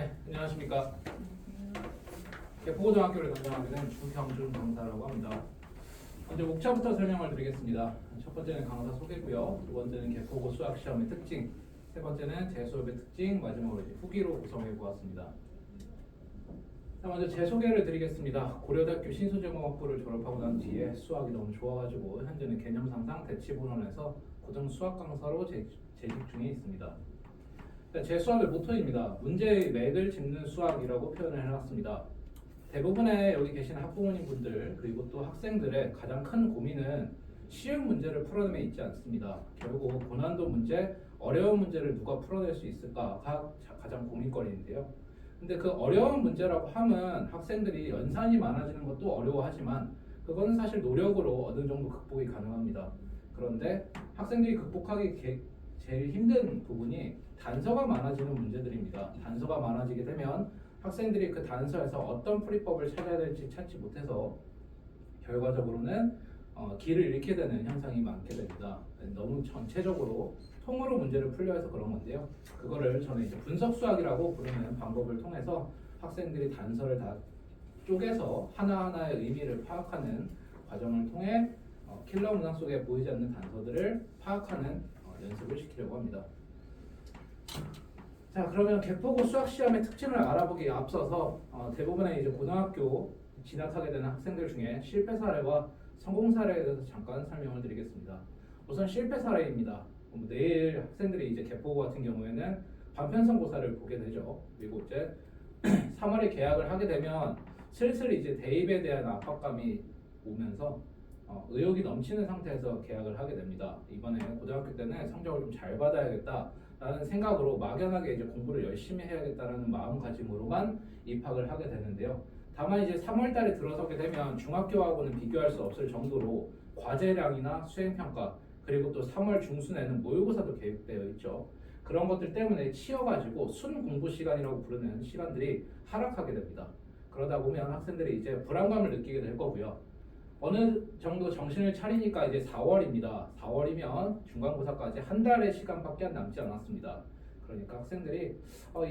네, 안녕하십니까. 개포고등학교를 담당하게 된 주형준 강사라고 합니다. 먼저 목차부터 설명을 드리겠습니다. 첫 번째는 강사 소개고요. 두 번째는 개포고 수학시험의 특징, 세 번째는 제 수업의 특징, 마지막으로 이제 후기로 구성해 보았습니다. 자, 먼저 제 소개를 드리겠습니다. 고려대학교 신소재공학부를 졸업하고 난 뒤에 수학이 너무 좋아가지고 현재는 개념상상 대치본원에서 고등 수학 강사로 재직 중에 있습니다. 제 수학의 모토입니다. 문제의 맥을 짚는 수학이라고 표현을 해놨습니다. 대부분의 여기 계시는 학부모님 분들 그리고 또 학생들의 가장 큰 고민은 쉬운 문제를 풀어내면 있지 않습니다. 결국 고난도 문제, 어려운 문제를 누가 풀어낼 수 있을까가 가장 고민거리인데요. 근데 그 어려운 문제라고 하면 학생들이 연산이 많아지는 것도 어려워하지만 그건 사실 노력으로 어느 정도 극복이 가능합니다. 그런데 학생들이 극복하기 제일 힘든 부분이 단서가 많아지는 문제들입니다. 단서가 많아지게 되면 학생들이 그 단서에서 어떤 풀이법을 찾아야 될지 찾지 못해서 결과적으로는 길을 잃게 되는 현상이 많게 됩니다. 너무 전체적으로 통으로 문제를 풀려 해서 그런 건데요. 그거를 저는 이제 분석 수학이라고 부르는 방법을 통해서 학생들이 단서를 다 쪼개서 하나하나의 의미를 파악하는 과정을 통해 킬러 문항 속에 보이지 않는 단서들을 파악하는 연습을 시키려고 합니다. 자, 그러면 개포고 수학시험의 특징을 알아보기에 앞서서 대부분의 이제 고등학교 진학하게 되는 학생들 중에 실패 사례와 성공 사례에 대해서 잠깐 설명을 드리겠습니다. 우선 실패 사례입니다. 내일 학생들이 이제 개포고 같은 경우에는 반편성고사를 보게 되죠. 그리고 이제 3월에 개학을 하게 되면 슬슬 이제 대입에 대한 압박감이 오면서 의욕이 넘치는 상태에서 개학을 하게 됩니다. 이번에 고등학교 때는 성적을 좀 잘 받아야겠다라는 생각으로 막연하게 이제 공부를 열심히 해야겠다라는 마음가짐으로만 입학을 하게 되는데요. 다만 이제 3월 달에 들어서게 되면 중학교하고는 비교할 수 없을 정도로 과제량이나 수행평가 그리고 또 3월 중순에는 모의고사도 계획되어 있죠. 그런 것들 때문에 치여가지고 순 공부 시간이라고 부르는 시간들이 하락하게 됩니다. 그러다 보면 학생들이 이제 불안감을 느끼게 될 거고요. 어느 정도 정신을 차리니까 이제 4월입니다. 4월이면 중간고사까지 한 달의 시간밖에 안 남지 않았습니다. 그러니까 학생들이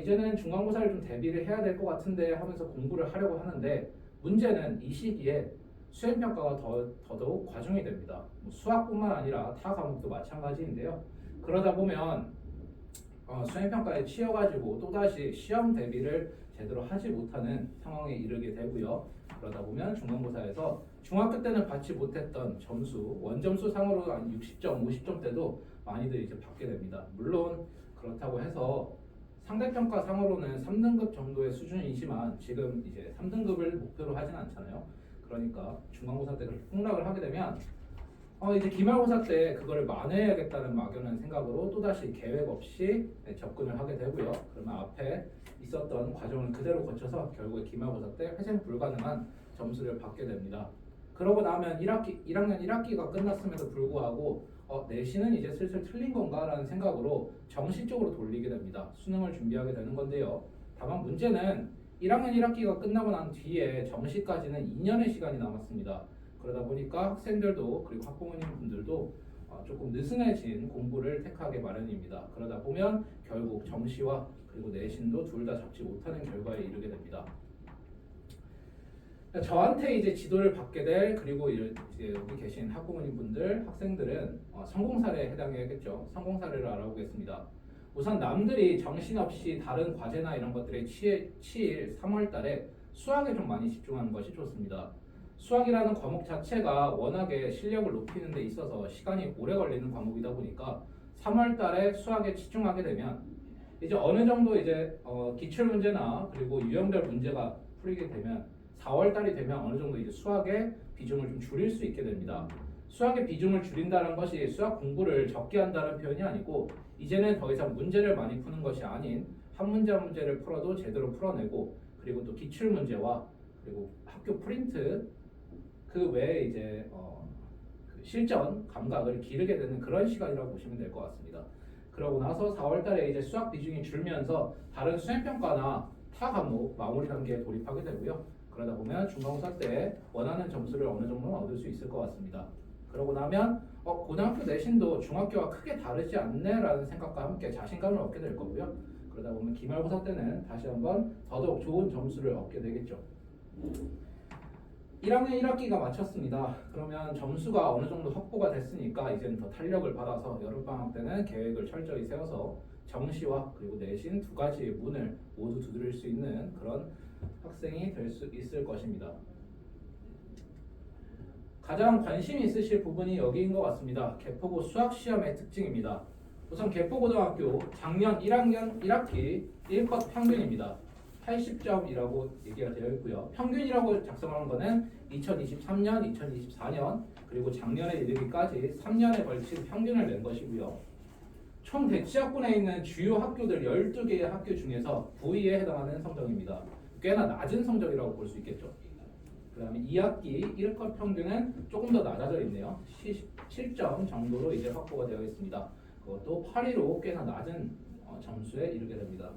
이제는 중간고사를 좀 대비를 해야 될 것 같은데 하면서 공부를 하려고 하는데 문제는 이 시기에 수행평가가 더더욱 과중이 됩니다. 수학뿐만 아니라 타 과목도 마찬가지인데요. 그러다 보면 수행평가에 치여가지고 또다시 시험 대비를 제대로 하지 못하는 상황에 이르게 되고요. 그러다 보면 중간고사에서 중학교 때는 받지 못했던 점수, 원점수 상으로 한 60점, 50점대도 많이들 이제 받게 됩니다. 물론 그렇다고 해서 상대평가 상으로는 3등급 정도의 수준이지만 지금 이제 3등급을 목표로 하진 않잖아요. 그러니까 중간고사 때 그렇게 폭락을 하게 되면 이제 기말고사 때 그거를 만회해야겠다는 막연한 생각으로 또다시 계획 없이 접근을 하게 되고요. 그러면 앞에 있었던 과정을 그대로 거쳐서 결국에 기말고사 때 회생 불가능한 점수를 받게 됩니다. 그러고 나면 1학년 1학기가 끝났음에도 불구하고 내신은 이제 슬슬 틀린 건가라는 생각으로 정시 쪽으로 돌리게 됩니다. 수능을 준비하게 되는 건데요. 다만 문제는 1학년 1학기가 끝나고 난 뒤에 정시까지는 2년의 시간이 남았습니다. 그러다 보니까 학생들도 그리고 학부모님 분들도 조금 느슨해진 공부를 택하게 마련입니다. 그러다 보면 결국 정시와 그리고 내신도 둘 다 잡지 못하는 결과에 이르게 됩니다. 저한테 이제 지도를 받게 될 그리고 이제 여기 계신 학부모님 분들, 학생들은 성공 사례에 해당해야겠죠. 성공 사례를 알아보겠습니다. 우선 남들이 정신없이 다른 과제나 이런 것들에 치일 3월 달에 수학에 좀 많이 집중하는 것이 좋습니다. 수학이라는 과목 자체가 워낙에 실력을 높이는 데 있어서 시간이 오래 걸리는 과목이다 보니까 3월 달에 수학에 집중하게 되면 이제 어느 정도 이제 기출 문제나 그리고 유형별 문제가 풀리게 되면 4월 달이 되면 어느 정도 이제 수학의 비중을 좀 줄일 수 있게 됩니다. 수학의 비중을 줄인다는 것이 수학 공부를 적게 한다는 표현이 아니고 이제는 더 이상 문제를 많이 푸는 것이 아닌 한 문제 한 문제를 풀어도 제대로 풀어내고 그리고 또 기출 문제와 그리고 학교 프린트 그 외에 이제 그 실전 감각을 기르게 되는 그런 시간이라고 보시면 될 것 같습니다. 그러고 나서 4월 달에 이제 수학 비중이 줄면서 다른 수행평가나 타 과목 마무리 단계에 돌입하게 되고요. 그러다 보면 중간고사 때 원하는 점수를 어느 정도는 얻을 수 있을 것 같습니다. 그러고 나면 고등학교 내신도 중학교와 크게 다르지 않네라는 생각과 함께 자신감을 얻게 될 거고요. 그러다 보면 기말고사 때는 다시 한번 더더욱 좋은 점수를 얻게 되겠죠. 1학년 1학기가 마쳤습니다. 그러면 점수가 어느 정도 확보가 됐으니까 이제는 더 탄력을 받아서 여름방학 때는 계획을 철저히 세워서 정시와 그리고 내신 두 가지의 문을 모두 두드릴 수 있는 그런 학생이 될 수 있을 것입니다. 가장 관심 있으실 부분이 여기인 것 같습니다. 개포고 수학시험의 특징입니다. 우선 개포고등학교 작년 1학년 1학기 1컷 평균입니다. 80점이라고 얘기가 되어 있고요. 평균이라고 작성하는 거는 2023년, 2024년 그리고 작년에 이르기까지 3년에 걸친 평균을 낸 것이고요. 총 대치학군에 있는 주요 학교들 12개의 학교 중에서 9위에 해당하는 성적입니다. 꽤나 낮은 성적이라고 볼 수 있겠죠. 그 다음에 2학기 1컷 평균은 조금 더 낮아져 있네요. 7점 정도로 이제 확보가 되어 있습니다. 그것도 8위로 꽤나 낮은 점수에 이르게 됩니다.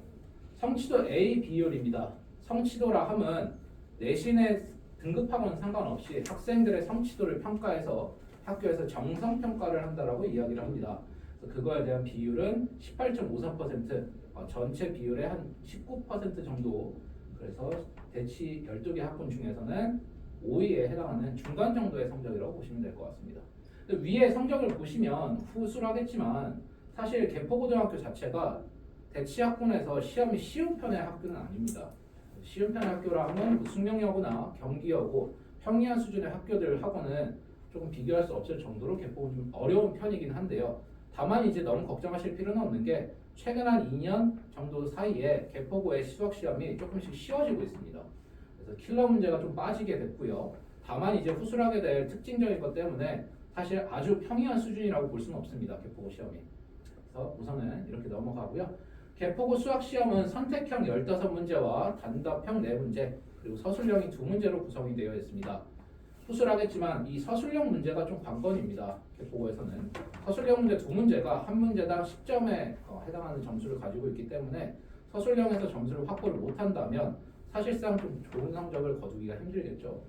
성취도 A 비율입니다. 성취도라 함은 내신의 등급하고는 상관없이 학생들의 성취도를 평가해서 학교에서 정성평가를 한다라고 이야기를 합니다. 그래서 그거에 대한 비율은 18.54%, 전체 비율의 한 19% 정도. 그래서 대치 12개 학군 중에서는 5위에 해당하는 중간 정도의 성적이라고 보시면 될 것 같습니다. 위에 성적을 보시면 후술하겠지만 사실 개포고등학교 자체가 대치학군에서 시험이 쉬운 편의 학교는 아닙니다. 쉬운 편의 학교라 하면 숙명여고나 경기여고 평이한 수준의 학교들하고는 조금 비교할 수 없을 정도로 개포는 좀 어려운 편이긴 한데요. 다만 이제 너무 걱정하실 필요는 없는 게 최근 한 2년 정도 사이에 개포고의 수학 시험이 조금씩 쉬워지고 있습니다. 그래서 킬러 문제가 좀 빠지게 됐고요. 다만 이제 후술하게 될 특징적인 것 때문에 사실 아주 평이한 수준이라고 볼 수는 없습니다. 개포고 시험이. 그래서 우선은 이렇게 넘어가고요. 개포고 수학 시험은 선택형 15문제와 단답형 4문제 그리고 서술형이 2문제로 구성이 되어 있습니다. 후술하겠지만 이 서술형 문제가 좀 관건입니다. 개포고에서는 서술형 문제 2문제가 한 문제당 10점에 해당하는 점수를 가지고 있기 때문에 서술형에서 점수를 확보를 못한다면 사실상 좀 좋은 성적을 거두기가 힘들겠죠.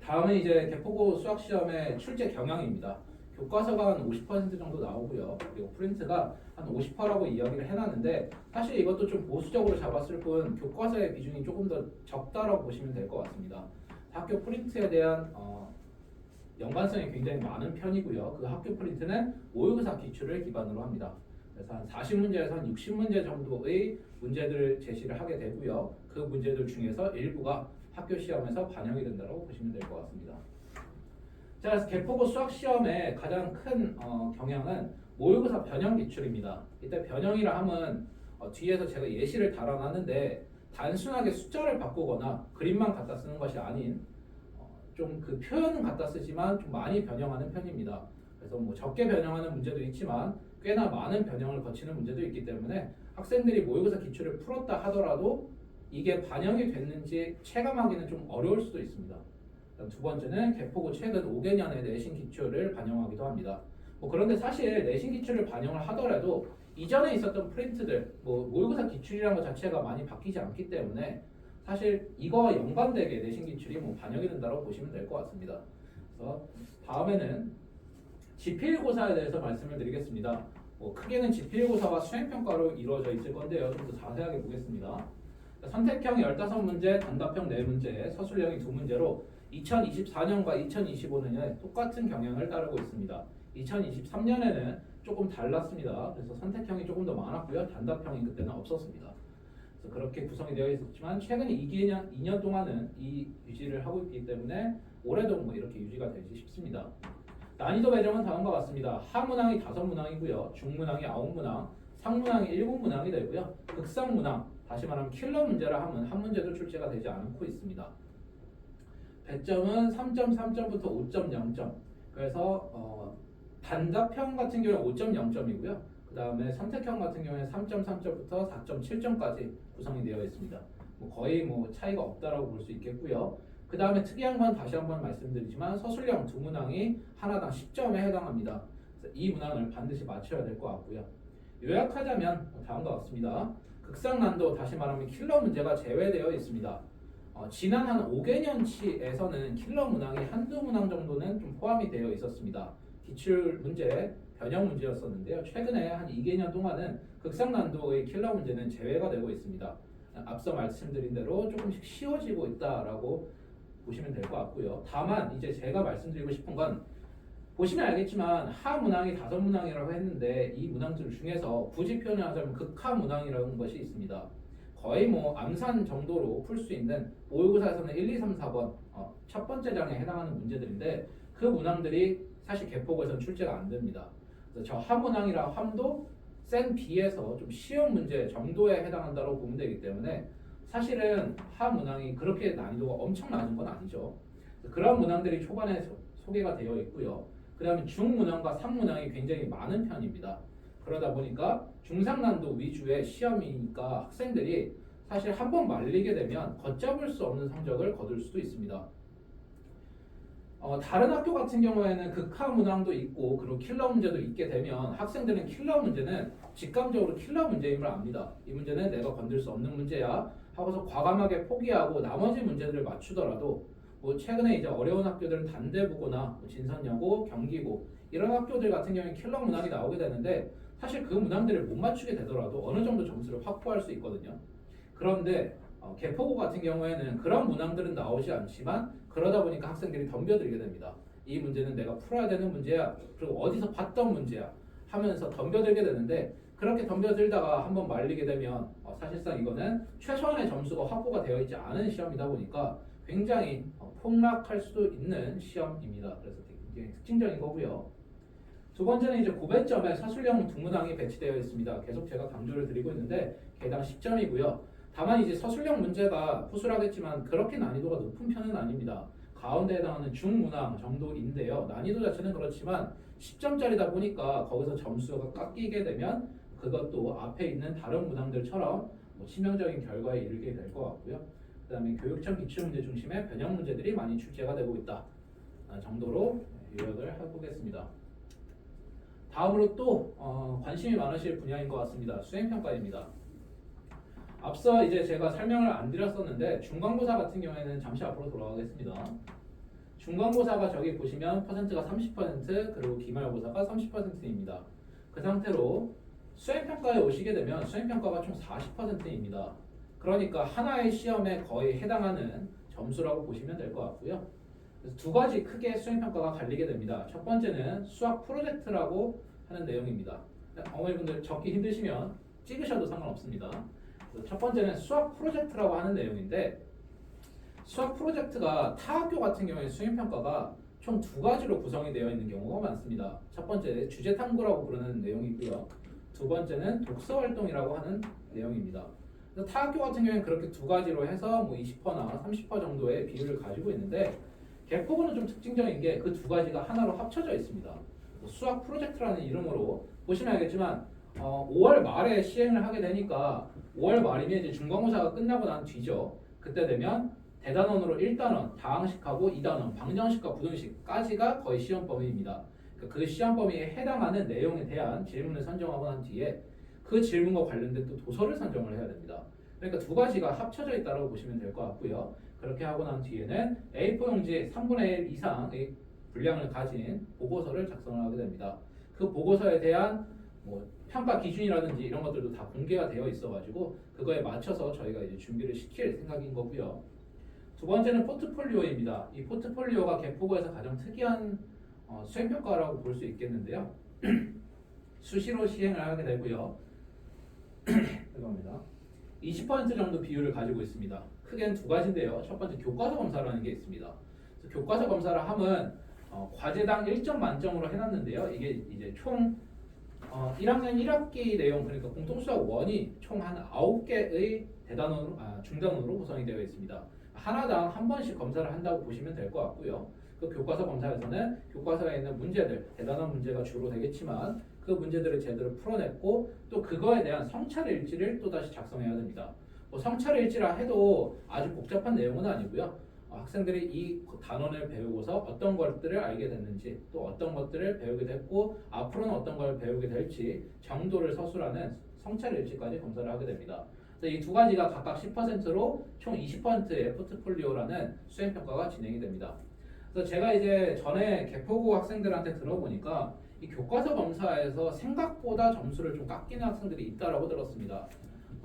다음은 이제 개포고 수학 시험의 출제 경향입니다. 교과서가 한 50% 정도 나오고요. 그리고 프린트가 한 50%라고 이야기를 해놨는데 사실 이것도 좀 보수적으로 잡았을 뿐 교과서의 비중이 조금 더 적다라고 보시면 될 것 같습니다. 학교 프린트에 대한 연관성이 굉장히 많은 편이고요. 그 학교 프린트는 모의고사 기출을 기반으로 합니다. 그래서 한 40문제에서 한 60문제 정도의 문제들을 제시를 하게 되고요. 그 문제들 중에서 일부가 학교 시험에서 반영이 된다고 보시면 될 것 같습니다. 자, 그래서 개포고 수학 시험의 가장 큰 경향은 모의고사 변형 기출입니다. 이때 변형이라 함은 뒤에서 제가 예시를 달아놨는데 단순하게 숫자를 바꾸거나 그림만 갖다 쓰는 것이 아닌 좀 그 표현은 갖다 쓰지만 좀 많이 변형하는 편입니다. 그래서 뭐 적게 변형하는 문제도 있지만 꽤나 많은 변형을 거치는 문제도 있기 때문에 학생들이 모의고사 기출을 풀었다 하더라도 이게 반영이 됐는지 체감하기는 좀 어려울 수도 있습니다. 두 번째는 개포고 최근 5개년의 내신 기출을 반영하기도 합니다. 그런데 사실 내신 기출을 반영을 하더라도 이전에 있었던 프린트들, 모의고사 기출이라는 것 자체가 많이 바뀌지 않기 때문에 사실 이거와 연관되게 내신 기출이 반영이 된다고 보시면 될 것 같습니다. 그래서 다음에는 지필고사에 대해서 말씀을 드리겠습니다. 크게는 지필고사와 수행평가로 이루어져 있을 건데요. 좀 더 자세하게 보겠습니다. 선택형 15문제, 단답형 4문제, 서술형이 2문제로 2024년과 2025년에 똑같은 경향을 따르고 있습니다. 2023년에는 조금 달랐습니다. 그래서 선택형이 조금 더 많았고요. 단답형이 그때는 없었습니다. 그래서 그렇게 구성이 되어 있었지만 최근 2년 동안은 이 유지를 하고 있기 때문에 올해도 이렇게 유지가 되지 싶습니다. 난이도 배정은 다음과 같습니다. 하문항이 5문항이고요. 중문항이 9문항, 상문항이 7문항이 되고요. 극상문항, 다시 말하면 킬러 문제라 하면 한 문제도 출제가 되지 않고 있습니다. 배점은 3점, 3점부터 5점, 0점. 그래서 단답형 같은 경우는 5점, 0점이고요. 그 다음에 선택형 같은 경우에는 3점, 3점부터 4점, 7점까지 구성이 되어 있습니다. 거의 차이가 없다라고 볼 수 있겠고요. 그 다음에 특이한 건 다시 한번 말씀드리지만 서술형 2문항이 하나당 10점에 해당합니다. 그래서 이 문항을 반드시 맞춰야 될 것 같고요. 요약하자면 다음과 같습니다. 극상난도 다시 말하면 킬러 문제가 제외되어 있습니다. 지난 한 5개년치에서는 킬러 문항이 한두 문항 정도는 좀 포함이 되어 있었습니다. 기출 문제 변형 문제였었는데요. 최근에 한 2개년 동안은 극상 난도의 킬러 문제는 제외가 되고 있습니다. 앞서 말씀드린 대로 조금씩 쉬워지고 있다라고 보시면 될 것 같고요. 다만 이제 제가 말씀드리고 싶은 건 보시면 알겠지만 하 문항이 5문항이라고 했는데 이 문항들 중에서 굳이 표현하자면 극하 문항이라는 것이 있습니다. 거의 뭐 암산 정도로 풀 수 있는 모의고사에서는 1, 2, 3, 4번 첫 번째 장에 해당하는 문제들인데 그 문항들이 사실 개포고에서는 출제가 안 됩니다. 그래서 저 하문항이라 함도 센 B에서 좀 쉬운 문제 정도에 해당한다고 보면 되기 때문에 사실은 하문항이 그렇게 난이도가 엄청 낮은 건 아니죠. 그런 문항들이 초반에 소개가 되어 있고요. 그 다음에 중문항과 상문항이 굉장히 많은 편입니다. 그러다 보니까 중상난도 위주의 시험이니까 학생들이 사실 한 번 말리게 되면 걷잡을 수 없는 성적을 거둘 수도 있습니다. 다른 학교 같은 경우에는 극하 문항도 있고 그리고 킬러 문제도 있게 되면 학생들은 킬러 문제는 직감적으로 킬러 문제임을 압니다. 이 문제는 내가 건들 수 없는 문제야 하고서 과감하게 포기하고 나머지 문제들을 맞추더라도 뭐 최근에 이제 어려운 학교들은 단대부고나 뭐 진선여고, 경기고 이런 학교들 같은 경우에 킬러 문항이 나오게 되는데 사실 그 문항들을 못 맞추게 되더라도 어느 정도 점수를 확보할 수 있거든요. 그런데 개포고 같은 경우에는 그런 문항들은 나오지 않지만 그러다 보니까 학생들이 덤벼들게 됩니다. 이 문제는 내가 풀어야 되는 문제야. 그리고 어디서 봤던 문제야 하면서 덤벼들게 되는데 그렇게 덤벼들다가 한번 말리게 되면 사실상 이거는 최소한의 점수가 확보가 되어 있지 않은 시험이다 보니까 굉장히 폭락할 수도 있는 시험입니다. 그래서 굉장히 특징적인 거고요. 두 번째는 이제 고배점에 서술형 두 문항이 배치되어 있습니다. 계속 제가 강조를 드리고 있는데 개당 10점이고요. 다만 이제 서술형 문제가 후술하겠지만 그렇게 난이도가 높은 편은 아닙니다. 가운데에 해당하는 중문항 정도인데요. 난이도 자체는 그렇지만 10점짜리다 보니까 거기서 점수가 깎이게 되면 그것도 앞에 있는 다른 문항들처럼 뭐 치명적인 결과에 이르게 될 것 같고요. 그 다음에 교육청 기출문제 중심의 변형 문제들이 많이 출제가 되고 있다 정도로 요약을 해보겠습니다. 다음으로 또 관심이 많으실 분야인 것 같습니다. 수행평가입니다. 앞서 이제 제가 설명을 안 드렸었는데 중간고사 같은 경우에는 잠시 앞으로 돌아가겠습니다. 중간고사가 저기 보시면 퍼센트가 30% 그리고 기말고사가 30%입니다. 그 상태로 수행평가에 오시게 되면 수행평가가 총 40%입니다. 그러니까 하나의 시험에 거의 해당하는 점수라고 보시면 될 것 같고요. 그래서 두 가지 크게 수행평가가 갈리게 됩니다. 첫 번째는 수학 프로젝트라고 하는 내용입니다. 어머니분들 적기 힘드시면 찍으셔도 상관없습니다. 첫 번째는 수학 프로젝트라고 하는 내용인데 수학 프로젝트가 타 학교 같은 경우에 수행평가가 총 두 가지로 구성이 되어 있는 경우가 많습니다. 첫 번째 주제 탐구라고 부르는 내용이고요. 두 번째는 독서 활동이라고 하는 내용입니다. 타 학교 같은 경우에는 그렇게 두 가지로 해서 뭐 20%나 30% 정도의 비율을 가지고 있는데 개포고는 좀 특징적인 게 그 두 가지가 하나로 합쳐져 있습니다. 수학 프로젝트라는 이름으로 보시면 알겠지만 5월 말에 시행을 하게 되니까 5월 말이면 이제 중간고사가 끝나고 난 뒤죠. 그때 되면 대단원으로 1단원, 다항식하고 2단원, 방정식과 부등식까지가 거의 시험 범위입니다. 그 시험 범위에 해당하는 내용에 대한 질문을 선정하고 난 뒤에 그 질문과 관련된 또 도서를 선정을 해야 됩니다. 그러니까 두 가지가 합쳐져 있다고 보시면 될 것 같고요. 그렇게 하고 난 뒤에는 A4 용지 3분의 1 이상의 분량을 가진 보고서를 작성을 하게 됩니다. 그 보고서에 대한 뭐 평가 기준이라든지 이런 것들도 다 공개가 되어 있어가지고 그거에 맞춰서 저희가 이제 준비를 시킬 생각인 거고요. 두 번째는 포트폴리오입니다. 이 포트폴리오가 개포고에서 가장 특이한 수행평가라고 볼 수 있겠는데요. 수시로 시행을 하게 되고요. 죄송합니다. 20% 정도 비율을 가지고 있습니다. 크게는 두 가지인데요. 첫 번째 교과서 검사라는 게 있습니다. 그래서 교과서 검사를 하면 과제당 1점 만점으로 해놨는데요. 이게 이제 총 1학년 1학기 내용 그러니까 공통수학 1이 총 한 9개의 대단원으로 중단원으로 구성이 되어 있습니다. 하나당 한 번씩 검사를 한다고 보시면 될 것 같고요. 그 교과서 검사에서는 교과서에 있는 문제들, 대단원 문제가 주로 되겠지만 그 문제들을 제대로 풀어냈고 또 그거에 대한 성찰 일지를 또 다시 작성해야 됩니다. 뭐 성찰 일지라 해도 아주 복잡한 내용은 아니고요. 학생들이 이 단원을 배우고서 어떤 것들을 알게 됐는지 또 어떤 것들을 배우게 됐고 앞으로는 어떤 걸 배우게 될지 정도를 서술하는 성찰 일지까지 검사를 하게 됩니다. 이 두 가지가 각각 10%로 총 20%의 포트폴리오라는 수행평가가 진행이 됩니다. 그래서 제가 이제 전에 개포고 학생들한테 들어보니까 이 교과서 검사에서 생각보다 점수를 좀 깎이는 학생들이 있다라고 들었습니다.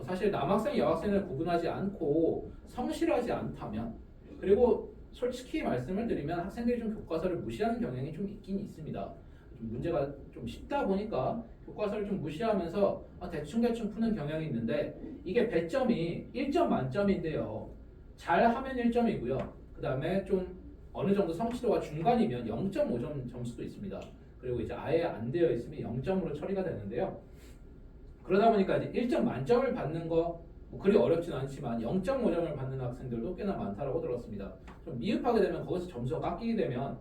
사실 남학생, 여학생을 구분하지 않고 성실하지 않다면, 그리고 솔직히 말씀을 드리면 학생들이 좀 교과서를 무시하는 경향이 좀 있긴 있습니다. 좀 문제가 좀 쉽다 보니까 교과서를 좀 무시하면서 대충대충 푸는 경향이 있는데, 이게 배점이 1점 만점인데요. 잘하면 1점이고요. 그 다음에 좀 어느 정도 성취도가 중간이면 0.5점 점수도 있습니다. 그리고 이제 아예 안 되어 있으면 0점으로 처리가 되는데요. 그러다 보니까 이제 1점 만점을 받는 거 그리 어렵진 않지만 0.5점을 받는 학생들도 꽤나 많다라고 들었습니다. 좀 미흡하게 되면 거기서 점수가 깎이게 되면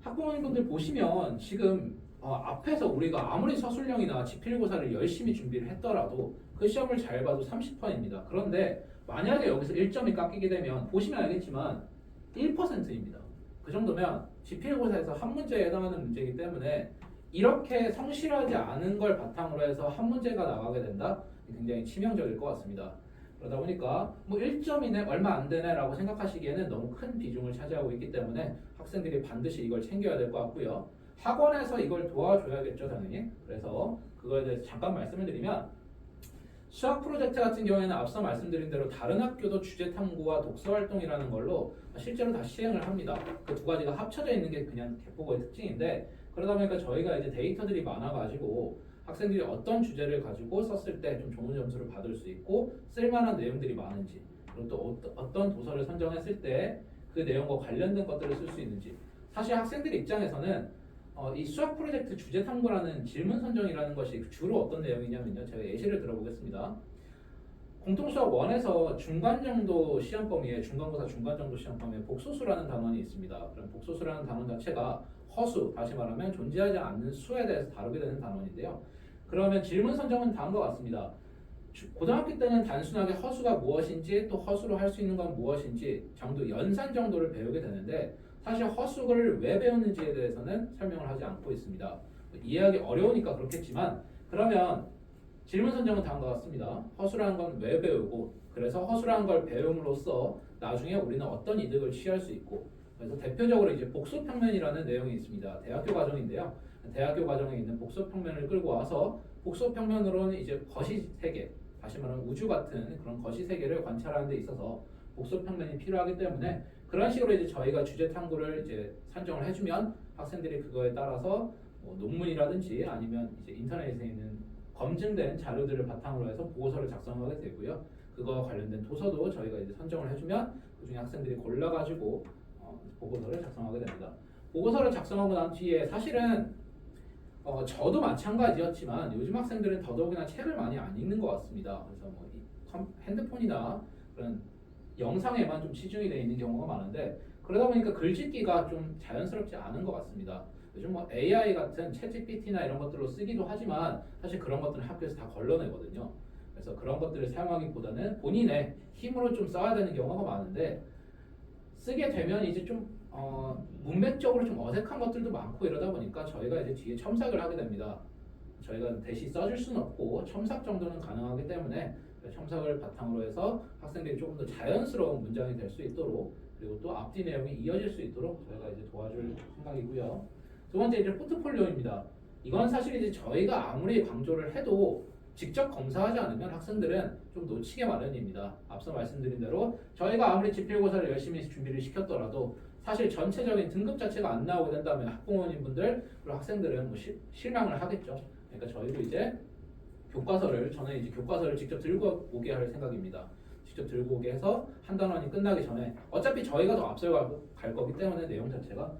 학부모님분들 보시면 지금 앞에서 우리가 아무리 서술형이나 지필고사를 열심히 준비를 했더라도 그 시험을 잘 봐도 30%입니다. 그런데 만약에 여기서 1점이 깎이게 되면 보시면 알겠지만 1%입니다. 그 정도면 지필고사에서 한 문제에 해당하는 문제이기 때문에 이렇게 성실하지 않은 걸 바탕으로 해서 한 문제가 나가게 된다? 굉장히 치명적일 것 같습니다. 그러다 보니까 뭐 1점이네 얼마 안 되네 라고 생각하시기에는 너무 큰 비중을 차지하고 있기 때문에 학생들이 반드시 이걸 챙겨야 될 것 같고요. 학원에서 이걸 도와줘야겠죠, 당연히. 그래서 그거에 대해서 잠깐 말씀을 드리면, 수학 프로젝트 같은 경우에는 앞서 말씀드린 대로 다른 학교도 주제 탐구와 독서 활동이라는 걸로 실제로 다 시행을 합니다. 그 두 가지가 합쳐져 있는 게 그냥 개포고의 특징인데, 그러다 보니까 저희가 이제 데이터들이 많아가지고 학생들이 어떤 주제를 가지고 썼을 때 좀 좋은 점수를 받을 수 있고 쓸만한 내용들이 많은지, 그리고 또 어떤 도서를 선정했을 때 그 내용과 관련된 것들을 쓸 수 있는지. 사실 학생들 입장에서는 이 수학 프로젝트 주제 탐구라는 질문 선정이라는 것이 주로 어떤 내용이냐면요. 제가 예시를 들어보겠습니다. 공통수학 1에서 중간 정도 시험 범위에 중간고사 중간 정도 시험 범위에 복소수라는 단원이 있습니다. 그럼 복소수라는 단원 자체가 허수, 다시 말하면 존재하지 않는 수에 대해서 다루게 되는 단원인데요. 그러면 질문 선정은 다음과 같습니다. 고등학교 때는 단순하게 허수가 무엇인지 또 허수로 할 수 있는 건 무엇인지 정도 연산 정도를 배우게 되는데, 사실 허수를 왜 배우는지에 대해서는 설명을 하지 않고 있습니다. 이해하기 어려우니까 그렇겠지만, 그러면 질문 선정은 다음과 같습니다. 허수라는 건 왜 배우고, 그래서 허수라는 걸 배움으로써 나중에 우리는 어떤 이득을 취할 수 있고, 그래서 대표적으로 이제 복소평면이라는 내용이 있습니다. 대학교 과정인데요. 대학교 과정에 있는 복소평면을 끌고 와서 복소평면으로는 이제 거시 세계, 다시 말하면 우주 같은 그런 거시 세계를 관찰하는 데 있어서 복소평면이 필요하기 때문에 그런 식으로 이제 저희가 주제 탐구를 이제 산정을 해주면 학생들이 그거에 따라서 뭐 논문이라든지 아니면 이제 인터넷에 있는 검증된 자료들을 바탕으로 해서 보고서를 작성하게 되고요. 그거와 관련된 도서도 저희가 이제 선정을 해주면 그중에 학생들이 골라가지고 보고서를 작성하게 됩니다. 보고서를 작성하고 난 뒤에 사실은 저도 마찬가지였지만 요즘 학생들은 더더욱이나 책을 많이 안 읽는 것 같습니다. 그래서 뭐 핸드폰이나 그런 영상에만 좀 치중이 되어 있는 경우가 많은데, 그러다 보니까 글짓기가 좀 자연스럽지 않은 것 같습니다. 요즘 뭐 AI 같은 챗GPT나 이런 것들로 쓰기도 하지만 사실 그런 것들은 학교에서 다 걸러내거든요. 그래서 그런 것들을 사용하기보다는 본인의 힘으로 좀 써야 되는 경우가 많은데, 쓰게 되면 이제 좀 문맥적으로 좀 어색한 것들도 많고 이러다 보니까 저희가 이제 뒤에 첨삭을 하게 됩니다. 저희가 대신 써줄 수는 없고 첨삭 정도는 가능하기 때문에 첨삭을 바탕으로 해서 학생들이 조금 더 자연스러운 문장이 될 수 있도록, 그리고 또 앞뒤 내용이 이어질 수 있도록 저희가 이제 도와줄 생각이고요. 두 번째 이제 포트폴리오입니다. 이건 사실 이제 저희가 아무리 강조를 해도 직접 검사하지 않으면 학생들은 좀 놓치게 마련입니다. 앞서 말씀드린 대로 저희가 아무리 지필고사를 열심히 준비를 시켰더라도 사실 전체적인 등급 자체가 안 나오게 된다면 학부모님분들 그리고 학생들은 뭐 실망을 하겠죠. 그러니까 저희도 이제 저는 이제 교과서를 직접 들고 오게 할 생각입니다. 직접 들고 오게 해서 한 단원이 끝나기 전에 어차피 저희가 더 앞서 갈 거기 때문에 내용 자체가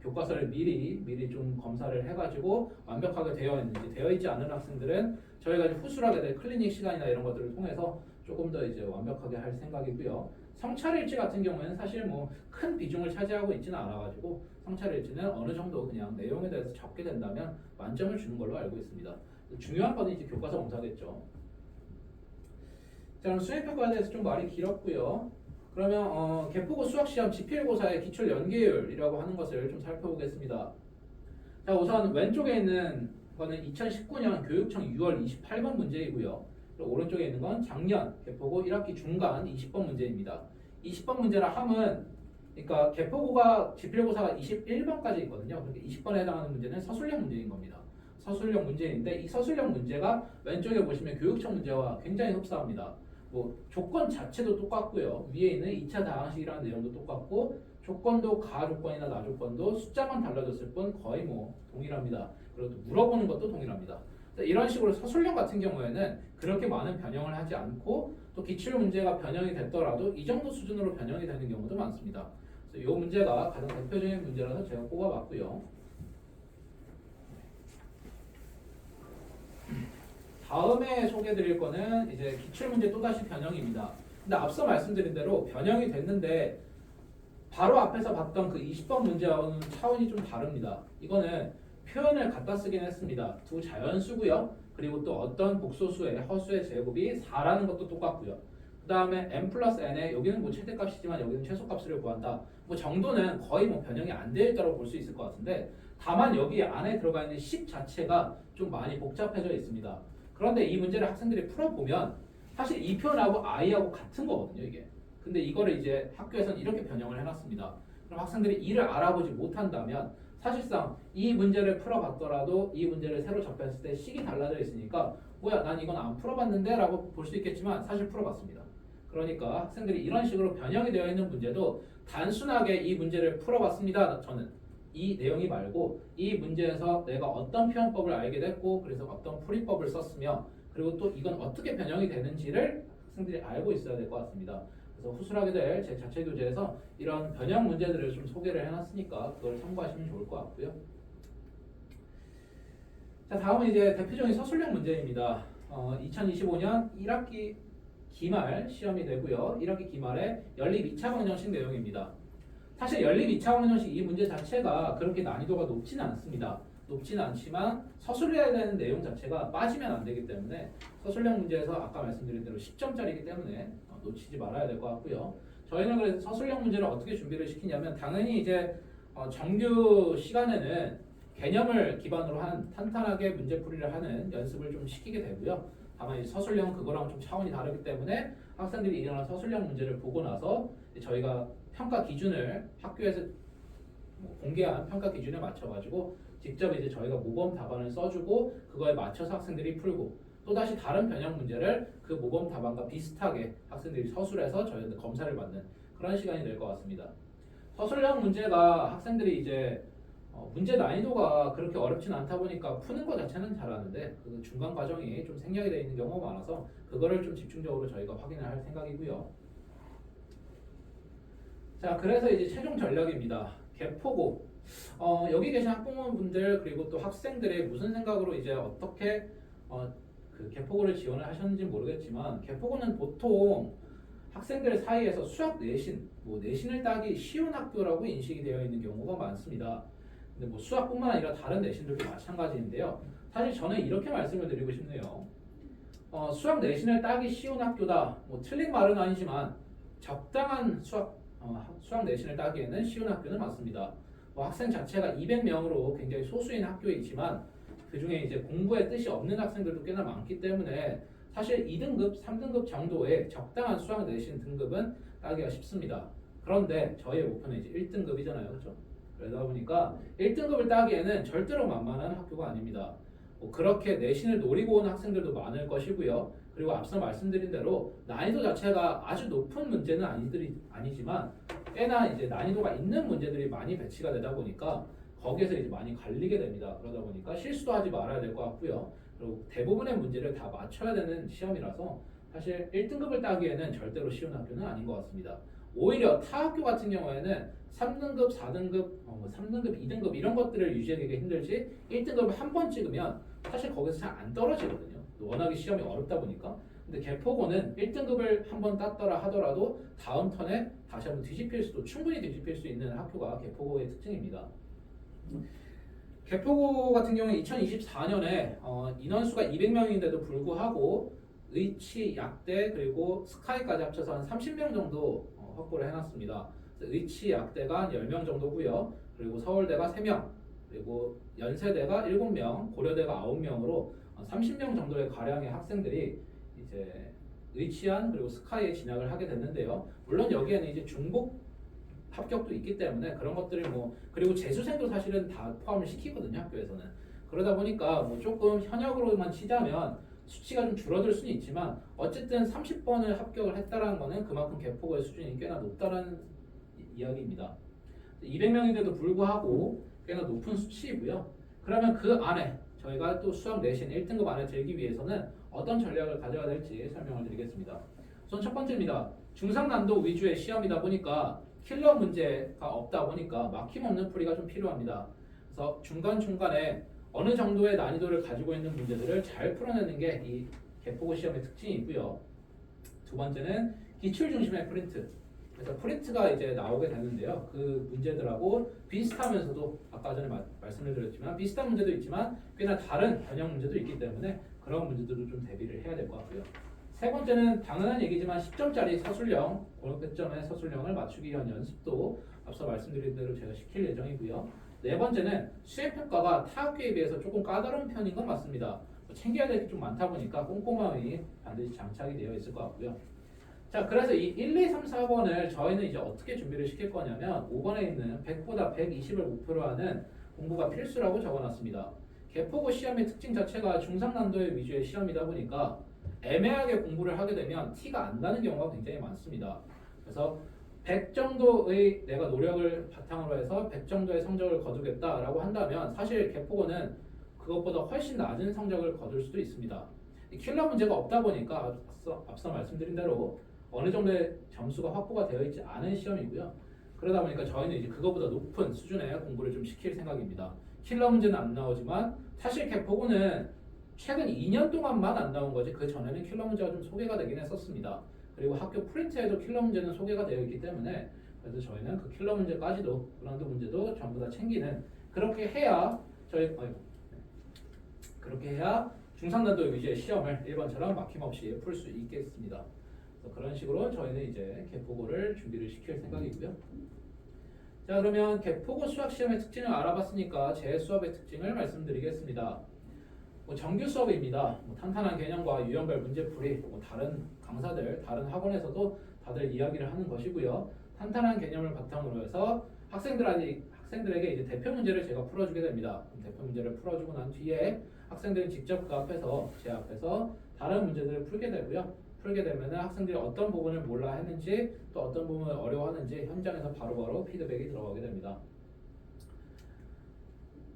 교과서를 미리 좀 검사를 해가지고 완벽하게 되어 있는지, 되어 있지 않은 학생들은 저희가 이제 후술하게 될 클리닉 시간이나 이런 것들을 통해서 조금 더 이제 완벽하게 할 생각이고요. 성찰일지 같은 경우에는 사실 뭐 큰 비중을 차지하고 있지는 않아가지고 성찰일지는 어느 정도 그냥 내용에 대해서 적게 된다면 만점을 주는 걸로 알고 있습니다. 중요한 건 이제 교과서 검사겠죠. 자, 그럼 수행평가에 대해서 좀 말이 길었고요. 그러면 개포고 수학시험 지필고사의 기출 연계율이라고 하는 것을 좀 살펴보겠습니다. 자, 우선 왼쪽에 있는 거는 2019년 교육청 6월 28번 문제이고요. 그리고 오른쪽에 있는 건 작년 개포고 1학기 중간 20번 문제입니다. 20번 문제라 함은 그러니까 개포고가 지필고사가 21번까지 있거든요. 그렇게 20번에 해당하는 문제는 서술형 문제인 겁니다. 서술형 문제인데 이 서술형 문제가 왼쪽에 보시면 교육청 문제와 굉장히 흡사합니다. 뭐 조건 자체도 똑같고요. 위에 있는 2차 다항식이라는 내용도 똑같고 조건도 가조건이나 나조건도 숫자만 달라졌을 뿐 거의 뭐 동일합니다. 그리고 또 물어보는 것도 동일합니다. 이런 식으로 서술형 같은 경우에는 그렇게 많은 변형을 하지 않고 또 기출 문제가 변형이 됐더라도 이 정도 수준으로 변형이 되는 경우도 많습니다. 그래서 이 문제가 가장 대표적인 문제라서 제가 꼽아봤고요. 다음에 소개해드릴 거는 이제 기출문제 또다시 변형입니다. 근데 앞서 말씀드린 대로 변형이 됐는데 바로 앞에서 봤던 그 20번 문제와는 차원이 좀 다릅니다. 이거는 표현을 갖다 쓰긴 했습니다. 두 자연수고요. 그리고 또 어떤 복소수의 허수의 제곱이 4라는 것도 똑같고요. 그 다음에 n 플러스 n에 여기는 뭐 최대값이지만 여기는 최소값을 구한다. 뭐 정도는 거의 뭐 변형이 안 되어 있다고 볼 수 있을 것 같은데 다만 여기 안에 들어가 있는 식 자체가 좀 많이 복잡해져 있습니다. 그런데 이 문제를 학생들이 풀어보면 사실 이 표현하고 i하고 같은 거거든요, 이게. 근데 이거를 이제 학교에서는 이렇게 변형을 해놨습니다. 그럼 학생들이 이를 알아보지 못한다면 사실상 이 문제를 풀어봤더라도 이 문제를 새로 접했을 때 식이 달라져 있으니까 뭐야 난 이건 안 풀어봤는데 라고 볼 수 있겠지만 사실 풀어봤습니다. 그러니까 학생들이 이런 식으로 변형이 되어 있는 문제도 단순하게 이 문제를 풀어봤습니다. 저는 이 내용이 말고 이 문제에서 내가 어떤 표현법을 알게 됐고 그래서 어떤 풀이법을 썼으며 그리고 또 이건 어떻게 변형이 되는지를 학생들이 알고 있어야 될 것 같습니다. 그래서 후술하게 될 제 자체 교재에서 이런 변형 문제들을 좀 소개를 해놨으니까 그걸 참고하시면 좋을 것 같고요. 자, 다음은 이제 대표적인 서술형 문제입니다. 2025년 1학기 기말 시험이 되고요. 1학기 기말에 연립 2차 방정식 내용입니다. 사실 연립 2차 방정식 이 문제 자체가 그렇게 난이도가 높지는 않습니다. 높지는 않지만 서술해야 되는 내용 자체가 빠지면 안 되기 때문에 서술형 문제에서 아까 말씀드린 대로 10점짜리이기 때문에 놓치지 말아야 될 것 같고요. 저희는 그래서 서술형 문제를 어떻게 준비를 시키냐면 당연히 이제 정규 시간에는 개념을 기반으로 한 탄탄하게 문제풀이를 하는 연습을 좀 시키게 되고요. 다만 이제 서술형 그거랑 좀 차원이 다르기 때문에 학생들이 이런 서술형 문제를 보고 나서 저희가 평가 기준을 학교에서 공개한 평가 기준에 맞춰가지고 직접 이제 저희가 모범 답안을 써주고 그거에 맞춰서 학생들이 풀고 또다시 다른 변형 문제를 그 모범 답안과 비슷하게 학생들이 서술해서 저희한테 검사를 받는 그런 시간이 될 것 같습니다. 서술형 문제가 학생들이 이제 문제 난이도가 그렇게 어렵진 않다 보니까 푸는 것 자체는 잘하는데 그 중간 과정이 좀 생략이 되어 있는 경우가 많아서 그거를 좀 집중적으로 저희가 확인을 할 생각이고요. 자, 그래서 이제 최종 전략입니다. 개포고 여기 계신 학부모분들 그리고 또 학생들의 무슨 생각으로 이제 어떻게 그 개포고를 지원을 하셨는지 모르겠지만 개포고는 보통 학생들 사이에서 수학 내신, 뭐 내신을 따기 쉬운 학교라고 인식이 되어 있는 경우가 많습니다. 근데 뭐 수학뿐만 아니라 다른 내신들도 마찬가지인데요. 사실 저는 이렇게 말씀을 드리고 싶네요. 수학 내신을 따기 쉬운 학교다. 뭐 틀린 말은 아니지만 적당한 수학 내신을 따기에는 쉬운 학교는 맞습니다. 뭐 학생 자체가 200명으로 굉장히 소수인 학교이지만 그 중에 이제 공부에 뜻이 없는 학생들도 꽤나 많기 때문에 사실 2등급, 3등급 정도의 적당한 수학 내신 등급은 따기가 쉽습니다. 그런데 저희의 목표는 이제 1등급이잖아요. 그렇죠? 그러다 보니까 1등급을 따기에는 절대로 만만한 학교가 아닙니다. 뭐 그렇게 내신을 노리고 온 학생들도 많을 것이고요. 그리고 앞서 말씀드린 대로 난이도 자체가 아주 높은 문제는 아니지만 꽤나 이제 난이도가 있는 문제들이 많이 배치가 되다 보니까 거기에서 이제 많이 갈리게 됩니다. 그러다 보니까 실수도 하지 말아야 될 것 같고요. 그리고 대부분의 문제를 다 맞춰야 되는 시험이라서 사실 1등급을 따기에는 절대로 쉬운 학교는 아닌 것 같습니다. 오히려 타 학교 같은 경우에는 3등급, 4등급, 3등급, 2등급 이런 것들을 유지하기가 힘들지 1등급을 한 번 찍으면 사실 거기서 잘 안 떨어지거든요. 워낙에 시험이 어렵다 보니까. 근데 개포고는 1등급을 한 번 땄더라 하더라도 다음 턴에 다시 한번 충분히 뒤집힐 수 있는 학교가 개포고의 특징입니다. 개포고 같은 경우에 2024년에 인원수가 200명인데도 불구하고 의치, 약대 그리고 스카이까지 합쳐서 한 30명 정도 확보를 해놨습니다. 의치, 약대가 한 10명 정도고요. 그리고 서울대가 3명, 그리고 연세대가 7명, 고려대가 9명으로 30명 정도의 가량의 학생들이 이제 의치안 그리고 스카이에 진학을 하게 됐는데요. 물론 여기에는 이제 중복 합격도 있기 때문에 그런 것들이 뭐 그리고 재수생도 사실은 다 포함을 시키거든요 학교에서는. 그러다 보니까 뭐 조금 현역으로만 치자면 수치가 좀 줄어들 수는 있지만 어쨌든 30번을 합격을 했다라는 거는 그만큼 개포고의 수준이 꽤나 높다는 이야기입니다. 200명인데도 불구하고 꽤나 높은 수치이고요. 그러면 그 안에 저희가 또 수학 내신 1등급 안에 들기 위해서는 어떤 전략을 가져야 될지 설명을 드리겠습니다. 우선 첫 번째입니다. 중상난도 위주의 시험이다 보니까 킬러 문제가 없다 보니까 막힘없는 풀이가 좀 필요합니다. 그래서 중간중간에 어느 정도의 난이도를 가지고 있는 문제들을 잘 풀어내는 게 이 개포고 시험의 특징이고요. 두 번째는 기출 중심의 프린트. 그래서 프린트가 이제 나오게 되는데요. 그 문제들하고 비슷하면서도 아까 전에 말씀을 드렸지만 비슷한 문제도 있지만 꽤나 다른 변형 문제도 있기 때문에 그런 문제들도 좀 대비를 해야 될 것 같고요. 세 번째는 당연한 얘기지만 10점짜리 서술형, 고급 100점의 서술형을 맞추기 위한 연습도 앞서 말씀드린 대로 제가 시킬 예정이고요. 네 번째는 수행평가가 타 학교에 비해서 조금 까다로운 편인 건 맞습니다. 챙겨야 될 게 좀 많다 보니까 꼼꼼함이 반드시 장착이 되어 있을 것 같고요. 자, 그래서 이 1, 2, 3, 4번을 저희는 이제 어떻게 준비를 시킬 거냐면 5번에 있는 100보다 120을 목표로 하는 공부가 필수라고 적어놨습니다. 개포고 시험의 특징 자체가 중상난도의 위주의 시험이다 보니까 애매하게 공부를 하게 되면 티가 안 나는 경우가 굉장히 많습니다. 그래서 100 정도의 내가 노력을 바탕으로 해서 100 정도의 성적을 거두겠다라고 한다면 사실 개포고는 그것보다 훨씬 낮은 성적을 거둘 수도 있습니다. 킬러 문제가 없다 보니까 앞서 말씀드린 대로 어느 정도의 점수가 확보가 되어 있지 않은 시험이고요. 그러다 보니까 저희는 이제 그거보다 높은 수준의 공부를 좀 시킬 생각입니다. 킬러 문제는 안 나오지만 사실 개포고는 최근 2년 동안만 안 나온 거지 그 전에는 킬러 문제가 좀 소개가 되긴 했었습니다. 그리고 학교 프린트에도 킬러 문제는 소개가 되어 있기 때문에 그래서 저희는 그 킬러 문제까지도 그라운드 문제도 전부 다 챙기는 그렇게 해야 그렇게 해야 중상난도 위주의 시험을 1번처럼 막힘없이 풀 수 있겠습니다. 그런 식으로 저희는 이제 개포고를 준비를 시킬 생각이고요. 자, 그러면 개포고 수학 시험의 특징을 알아봤으니까 제 수업의 특징을 말씀드리겠습니다. 정규 수업입니다. 탄탄한 개념과 유형별 문제풀이, 다른 강사들, 다른 학원에서도 다들 이야기를 하는 것이고요. 탄탄한 개념을 바탕으로 해서 학생들에게 이제 대표 문제를 제가 풀어주게 됩니다. 대표 문제를 풀어주고 난 뒤에 학생들은 직접 그 앞에서 제 앞에서 다른 문제들을 풀게 되고요. 풀게 되면 학생들이 어떤 부분을 몰라 했는지 또 어떤 부분을 어려워하는지 현장에서 바로바로 피드백이 들어가게 됩니다.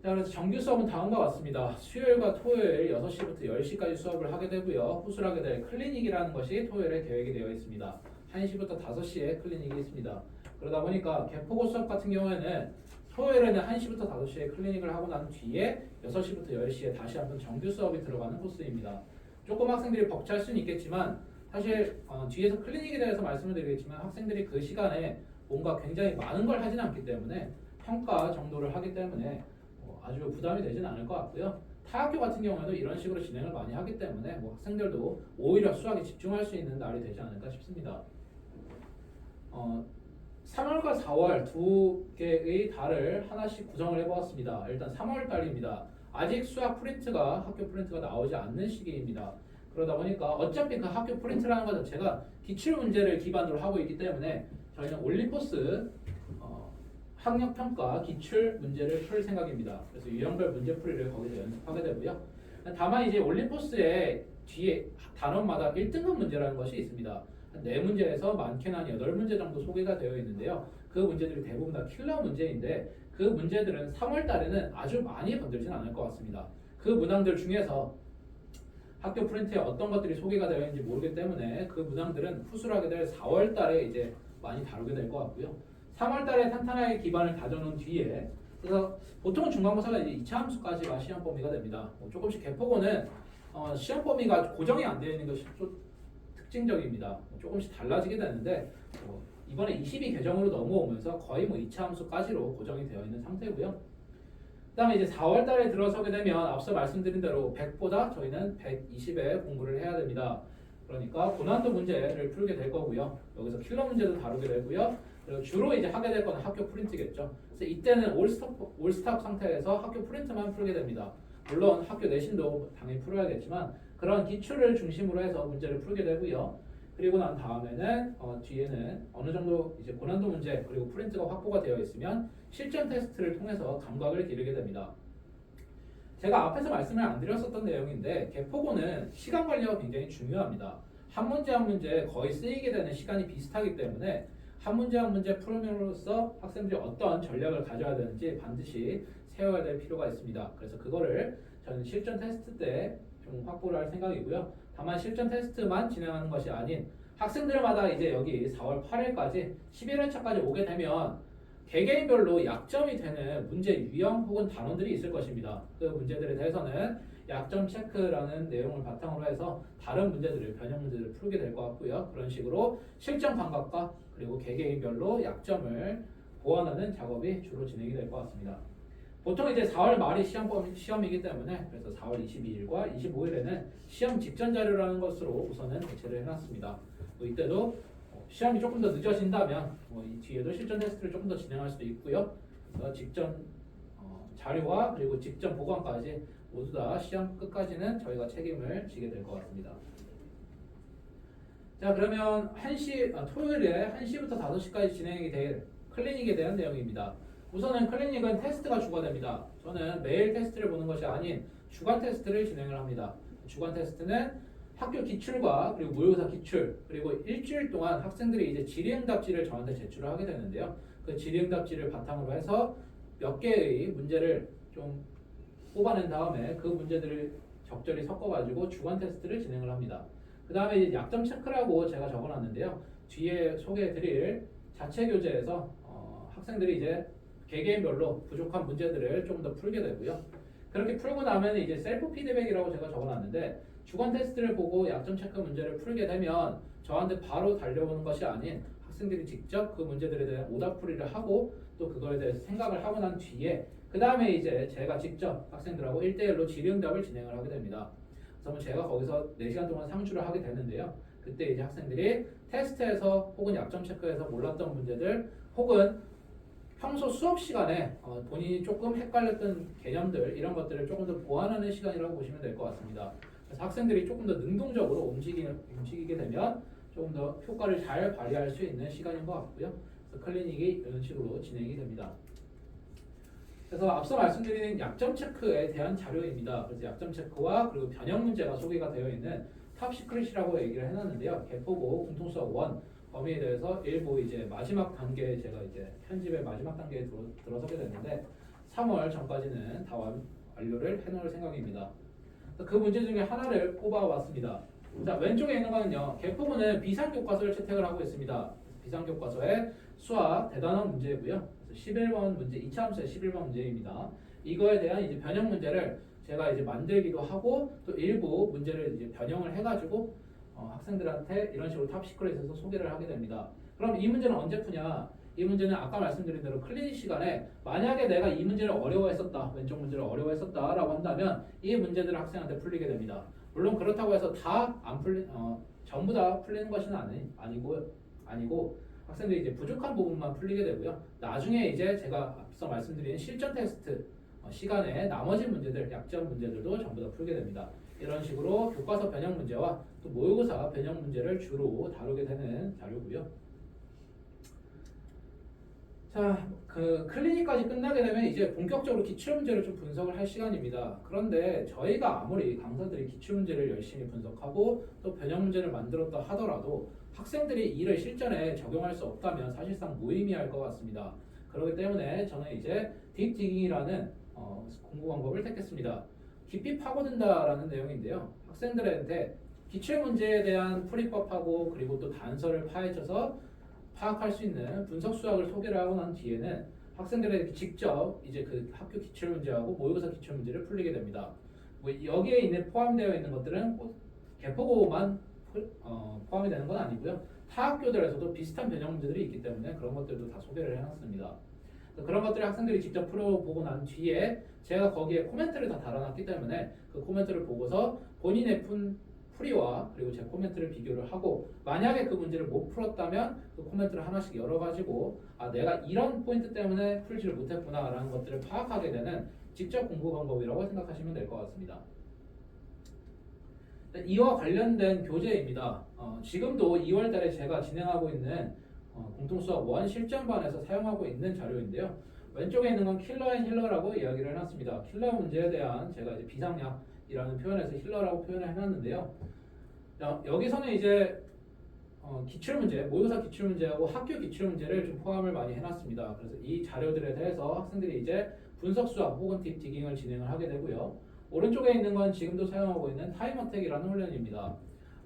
자, 그래서 정규 수업은 다음과 같습니다. 수요일과 토요일 6시부터 10시까지 수업을 하게 되고요. 후술하게 될 클리닉이라는 것이 토요일에 계획이 되어 있습니다. 1시부터 5시에 클리닉이 있습니다. 그러다 보니까 개포고 수업 같은 경우에는 토요일에는 1시부터 5시에 클리닉을 하고 난 뒤에 6시부터 10시에 다시 한번 정규 수업이 들어가는 코스입니다. 조금 학생들이 벅찰 수는 있겠지만 사실 뒤에서 클리닉에 대해서 말씀을 드리겠지만 학생들이 그 시간에 뭔가 굉장히 많은 걸 하지는 않기 때문에 평가 정도를 하기 때문에 아주 부담이 되진 않을 것 같고요. 타 학교 같은 경우에도 이런 식으로 진행을 많이 하기 때문에 학생들도 오히려 수학에 집중할 수 있는 날이 되지 않을까 싶습니다. 3월과 4월 두 개의 달을 하나씩 구성을 해보았습니다. 일단 3월 달입니다. 아직 수학 프린트가 학교 프린트가 나오지 않는 시기입니다. 그러다 보니까 어차피 그 학교 프린트라는 것 자체가 기출 문제를 기반으로 하고 있기 때문에 저희는 올림포스 학력평가 기출 문제를 풀 생각입니다. 그래서 유형별 문제풀이를 거기서 연습하게 되고요. 다만 이제 올림포스의 뒤에 단원마다 1등급 문제라는 것이 있습니다. 4문제에서 많게는 한 8문제 정도 소개가 되어 있는데요. 그 문제들이 대부분 다 킬러 문제인데 그 문제들은 3월 달에는 아주 많이 건들지는 않을 것 같습니다. 그 문항들 중에서 학교 프린트에 어떤 것들이 소개가 되어 있는지 모르기 때문에 그 문항들은 후술하게 될 4월 달에 이제 많이 다루게 될 것 같고요. 3월 달에 탄탄하게 기반을 다져놓은 뒤에 그래서 보통 중간고사가 이제 2차 함수까지가 시험 범위가 됩니다. 조금씩 개포고는 시험 범위가 고정이 안 되어 있는 것이 좀 특징적입니다. 조금씩 달라지게 되는데 이번에 22 개정으로 넘어오면서 거의 2차 함수까지로 고정이 되어 있는 상태고요. 그 다음에 이제 4월 달에 들어서게 되면 앞서 말씀드린 대로 100보다 저희는 120의 공부를 해야 됩니다. 그러니까 고난도 문제를 풀게 될 거고요. 여기서 킬러 문제도 다루게 되고요. 그리고 주로 이제 하게 될 건 학교 프린트겠죠. 그래서 이때는 올스톱 상태에서 학교 프린트만 풀게 됩니다. 물론 학교 내신도 당연히 풀어야겠지만 그런 기출을 중심으로 해서 문제를 풀게 되고요. 그리고 난 다음에는 뒤에는 어느 정도 이제 고난도 문제 그리고 프린트가 확보가 되어 있으면 실전 테스트를 통해서 감각을 기르게 됩니다. 제가 앞에서 말씀을 안 드렸었던 내용인데 개포고는 시간 관리가 굉장히 중요합니다. 한 문제 한 문제 거의 쓰이게 되는 시간이 비슷하기 때문에 한 문제 한 문제 풀음으로써 학생들이 어떤 전략을 가져야 되는지 반드시 세워야 될 필요가 있습니다. 그래서 그거를 저는 실전 테스트 때 좀 확보를 할 생각이고요. 다만 실전 테스트만 진행하는 것이 아닌 학생들마다 이제 여기 4월 8일까지 11회차까지 오게 되면 개개인별로 약점이 되는 문제 유형 혹은 단원들이 있을 것입니다. 그 문제들에 대해서는 약점 체크라는 내용을 바탕으로 해서 다른 문제들을 변형 문제들을 풀게 될 것 같고요. 그런 식으로 실전 감각과 그리고 개개인별로 약점을 보완하는 작업이 주로 진행이 될 것 같습니다. 보통 이제 4월 말이 시험이기 때문에 그래서 4월 22일과 25일에는 시험 직전 자료라는 것으로 우선은 대체를 해놨습니다. 이때도 시험이 조금 더 늦어진다면 이 뒤에도 실전 테스트를 조금 더 진행할 수도 있고요. 그래서 직전 자료와 그리고 직전 보관까지 모두 다 시험 끝까지는 저희가 책임을 지게 될 것 같습니다. 자, 그러면 토요일에 1시부터 5시까지 진행이 될 클리닉에 대한 내용입니다. 우선은 클리닉은 테스트가 주가 됩니다. 저는 매일 테스트를 보는 것이 아닌 주간 테스트를 진행을 합니다. 주간 테스트는 학교 기출과 그리고 모의고사 기출 그리고 일주일 동안 학생들이 이제 질의응답지를 저한테 제출을 하게 되는데요. 그 질의응답지를 바탕으로 해서 몇 개의 문제를 좀 뽑아낸 다음에 그 문제들을 적절히 섞어가지고 주간 테스트를 진행을 합니다. 그 다음에 이제 약점 체크라고 제가 적어놨는데요. 뒤에 소개해드릴 자체 교재에서 학생들이 이제 개개인별로 부족한 문제들을 좀 더 풀게 되고요. 그렇게 풀고 나면 이제 셀프 피드백이라고 제가 적어놨는데 주간 테스트를 보고 약점 체크 문제를 풀게 되면 저한테 바로 달려오는 것이 아닌 학생들이 직접 그 문제들에 대한 오답풀이를 하고 또 그거에 대해서 생각을 하고 난 뒤에 그 다음에 이제 제가 직접 학생들하고 1대1로 질의응답을 진행을 하게 됩니다. 그래서 제가 거기서 4시간 동안 상주를 하게 되는데요. 그때 이제 학생들이 테스트에서 혹은 약점 체크에서 몰랐던 문제들 혹은 평소 수업 시간에 본인이 조금 헷갈렸던 개념들 이런 것들을 조금 더 보완하는 시간이라고 보시면 될 것 같습니다. 그래서 학생들이 조금 더 능동적으로 움직이게 되면 조금 더 효과를 잘 발휘할 수 있는 시간인 것 같고요. 그래서 클리닉이 이런 식으로 진행이 됩니다. 그래서 앞서 말씀드린 약점 체크에 대한 자료입니다. 그래서 약점 체크와 그리고 변형 문제가 소개가 되어 있는 탑시크릿이라고 얘기를 해놨는데요. 개포고 공통수학 1 범위에 대해서 일부 이제 마지막 단계에 제가 이제 편집의 마지막 단계에 들어서게 됐는데 3월 전까지는 다 완료를 해놓을 생각입니다. 그 문제 중에 하나를 꼽아봤습니다. 자, 왼쪽에 있는 거는요. 개포고는 비상교과서를 채택을 하고 있습니다. 비상교과서의 수학 대단한 문제고요. 11번 문제, 2차 함수의 11번 문제입니다. 이거에 대한 이제 변형 문제를 제가 이제 만들기도 하고 또 일부 문제를 이제 변형을 해가지고 학생들한테 이런 식으로 탑시크릿에서 소개를 하게 됩니다. 그럼 이 문제는 언제 푸냐? 이 문제는 아까 말씀드린 대로 클리닉 시간에 만약에 내가 이 문제를 어려워했었다, 왼쪽 문제를 어려워했었다라고 한다면 이 문제들을 학생한테 풀리게 됩니다. 물론 그렇다고 해서 다 안 전부 다 풀리는 것은 아니고 학생들이 이제 부족한 부분만 풀리게 되고요. 나중에 이제 제가 앞서 말씀드린 실전 테스트 시간에 나머지 문제들, 약점 문제들도 전부 다 풀게 됩니다. 이런 식으로 교과서 변형 문제와 또 모의고사 변형 문제를 주로 다루게 되는 자료고요. 자, 그 클리닉까지 끝나게 되면 이제 본격적으로 기출 문제를 좀 분석을 할 시간입니다. 그런데 저희가 아무리 강사들이 기출 문제를 열심히 분석하고 또 변형 문제를 만들었다 하더라도 학생들이 이를 실전에 적용할 수 없다면 사실상 무의미할 것 같습니다. 그렇기 때문에 저는 이제 딥디깅이라는 공부 방법을 택했습니다. 깊이 파고든다라는 내용인데요. 학생들한테 기출 문제에 대한 풀이법하고 그리고 또 단서를 파헤쳐서 파악할 수 있는 분석 수학을 소개를 하고 난 뒤에는 학생들에게 직접 이제 그 학교 기출 문제하고 모의고사 기출 문제를 풀리게 됩니다. 여기에 포함되어 있는 것들은 개포고만 포함이 되는 건 아니고요. 타 학교들에서도 비슷한 변형 문제들이 있기 때문에 그런 것들도 다 소개를 해놨습니다. 그런 것들을 학생들이 직접 풀어보고 난 뒤에 제가 거기에 코멘트를 다 달아놨기 때문에 그 코멘트를 보고서 본인의 풀이와 그리고 제 코멘트를 비교를 하고 만약에 그 문제를 못 풀었다면 그 코멘트를 하나씩 열어가지고 내가 이런 포인트 때문에 풀지를 못했구나 라는 것들을 파악하게 되는 직접 공부 방법이라고 생각하시면 될 것 같습니다. 이와 관련된 교재입니다. 지금도 2월 달에 제가 진행하고 있는 공통수학 원 실전반에서 사용하고 있는 자료인데요. 왼쪽에 있는 건 킬러 앤 힐러라고 이야기를 해놨습니다. 킬러 문제에 대한 제가 이제 비상약이라는 표현에서 힐러라고 표현을 해놨는데요. 여기서는 이제 기출문제, 모의고사 기출문제하고 학교 기출문제를 좀 포함을 많이 해놨습니다. 그래서 이 자료들에 대해서 학생들이 이제 분석수학 혹은 딥디깅을 진행을 하게 되고요. 오른쪽에 있는 건 지금도 사용하고 있는 타임어택이라는 훈련입니다.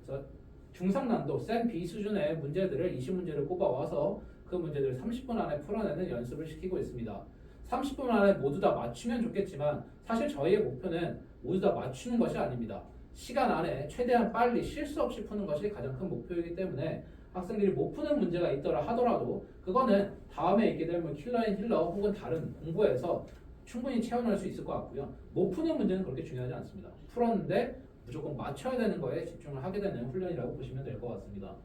그래서 중상난도 센 B 수준의 문제들을 20문제를 꼽아와서 그 문제들을 30분 안에 풀어내는 연습을 시키고 있습니다. 30분 안에 모두 다 맞추면 좋겠지만 사실 저희의 목표는 모두 다 맞추는 것이 아닙니다. 시간 안에 최대한 빨리 실수 없이 푸는 것이 가장 큰 목표이기 때문에 학생들이 못 푸는 문제가 있더라 하더라도 그거는 다음에 있게 되면 킬러 앤 힐러 혹은 다른 공부에서 충분히 채워낼 수 있을 것 같고요. 못 푸는 문제는 그렇게 중요하지 않습니다. 풀었는데 무조건 맞춰야 되는 거에 집중을 하게 되는 훈련이라고 보시면 될 것 같습니다.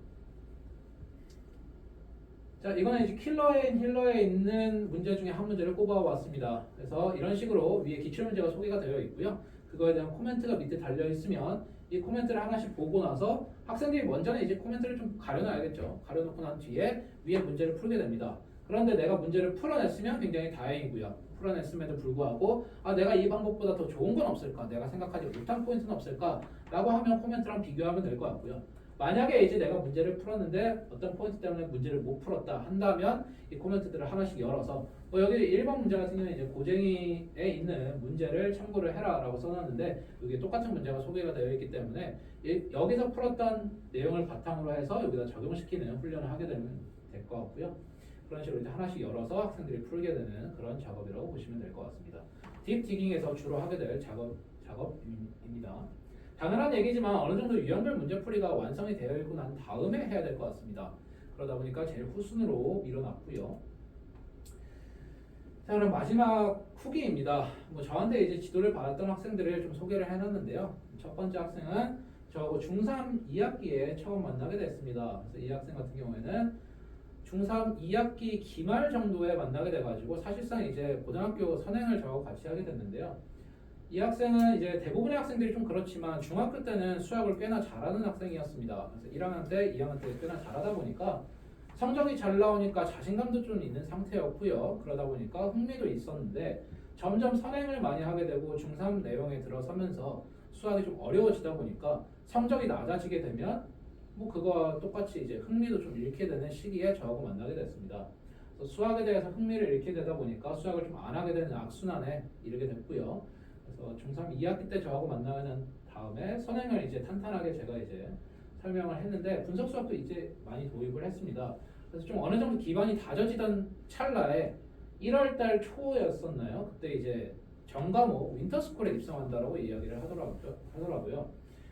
자, 이거는 이제 킬러 앤 힐러에 있는 문제 중에 한 문제를 꼽아왔습니다. 그래서 이런 식으로 위에 기출문제가 소개가 되어 있고요. 그거에 대한 코멘트가 밑에 달려 있으면 이 코멘트를 하나씩 보고 나서 학생들이 먼저는 이제 코멘트를 좀 가려놔야겠죠. 가려놓고 난 뒤에 위에 문제를 풀게 됩니다. 그런데 내가 문제를 풀어냈으면 굉장히 다행이고요. 풀어냈음에도 불구하고 내가 이 방법보다 더 좋은 건 없을까? 내가 생각하지 못한 포인트는 없을까? 라고 하면 코멘트랑 비교하면 될 것 같고요. 만약에 이제 내가 문제를 풀었는데 어떤 포인트 때문에 문제를 못 풀었다 한다면 이 코멘트들을 하나씩 열어서 여기 1번 문제 같은 경우는 이제 고쟁이에 있는 문제를 참고를 해라 라고 써놨는데 여기 똑같은 문제가 소개가 되어 있기 때문에 여기서 풀었던 내용을 바탕으로 해서 여기다 적용시키는 훈련을 하게 되면 될 것 같고요. 그런 식으로 이제 하나씩 열어서 학생들이 풀게 되는 그런 작업이라고 보시면 될 것 같습니다. 딥디깅에서 주로 하게 될 작업입니다. 당연한 얘기지만 어느 정도 유형별 문제풀이가 완성이 되어 있고 난 다음에 해야 될 것 같습니다. 그러다 보니까 제일 후순으로 밀어놨고요. 자, 그럼 마지막 후기입니다. 저한테 이제 지도를 받았던 학생들을 좀 소개를 해놨는데요. 첫 번째 학생은 저하고 중3 2학기에 처음 만나게 됐습니다. 그래서 이 학생 같은 경우에는 중3 2학기 기말 정도에 만나게 돼가지고 사실상 이제 고등학교 선행을 저하고 같이 하게 됐는데요. 이 학생은 이제 대부분의 학생들이 좀 그렇지만 중학교 때는 수학을 꽤나 잘하는 학생이었습니다. 그래서 1학년 때, 2학년 때 꽤나 잘하다 보니까 성적이 잘 나오니까 자신감도 좀 있는 상태였고요. 그러다 보니까 흥미도 있었는데 점점 선행을 많이 하게 되고 중3 내용에 들어서면서 수학이 좀 어려워지다 보니까 성적이 낮아지게 되면 그거와 똑같이 이제 흥미도 좀 잃게 되는 시기에 저하고 만나게 됐습니다. 그래서 수학에 대해서 흥미를 잃게 되다 보니까 수학을 좀 안 하게 되는 악순환에 이르게 됐고요. 그래서 중3 2학기 때 저하고 만나는 다음에 선행을 이제 탄탄하게 제가 이제 설명을 했는데 분석 수학도 이제 많이 도입을 했습니다. 그래서 좀 어느 정도 기반이 다져지던 찰나에 1월 달 초였었나요? 그때 이제 전과목 윈터스쿨에 입성한다라고 이야기를 하더라고요.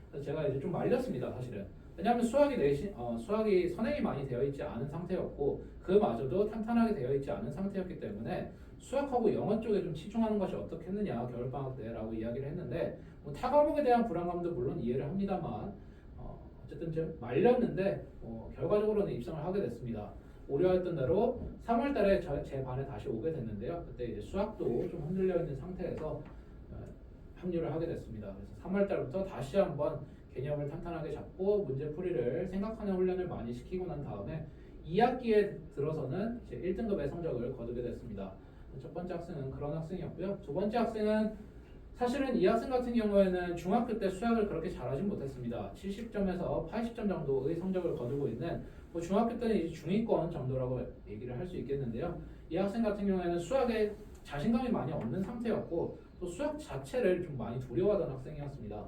그래서 제가 이제 좀 말렸습니다, 사실은. 왜냐하면 수학이 선행이 많이 되어 있지 않은 상태였고 그마저도 탄탄하게 되어 있지 않은 상태였기 때문에 수학하고 영어 쪽에 좀 치중하는 것이 어떻겠느냐 겨울방학 때라고 이야기를 했는데 타 과목에 대한 불안감도 물론 이해를 합니다만 어쨌든 좀 말렸는데 결과적으로는 입성을 하게 됐습니다. 우려했던 대로 3월 달에 제 반에 다시 오게 됐는데요. 그때 이제 수학도 좀 흔들려 있는 상태에서 합류를 하게 됐습니다. 그래서 3월 달부터 다시 한번 개념을 탄탄하게 잡고 문제풀이를 생각하는 훈련을 많이 시키고 난 다음에 2학기에 들어서는 이제 1등급의 성적을 거두게 됐습니다. 첫 번째 학생은 그런 학생이었고요. 두 번째 학생은 사실은 이 학생 같은 경우에는 중학교 때 수학을 그렇게 잘하진 못했습니다. 70점에서 80점 정도의 성적을 거두고 있는 중학교 때는 이제 중위권 정도라고 얘기를 할 수 있겠는데요. 이 학생 같은 경우에는 수학에 자신감이 많이 없는 상태였고 또 수학 자체를 좀 많이 두려워하던 학생이었습니다.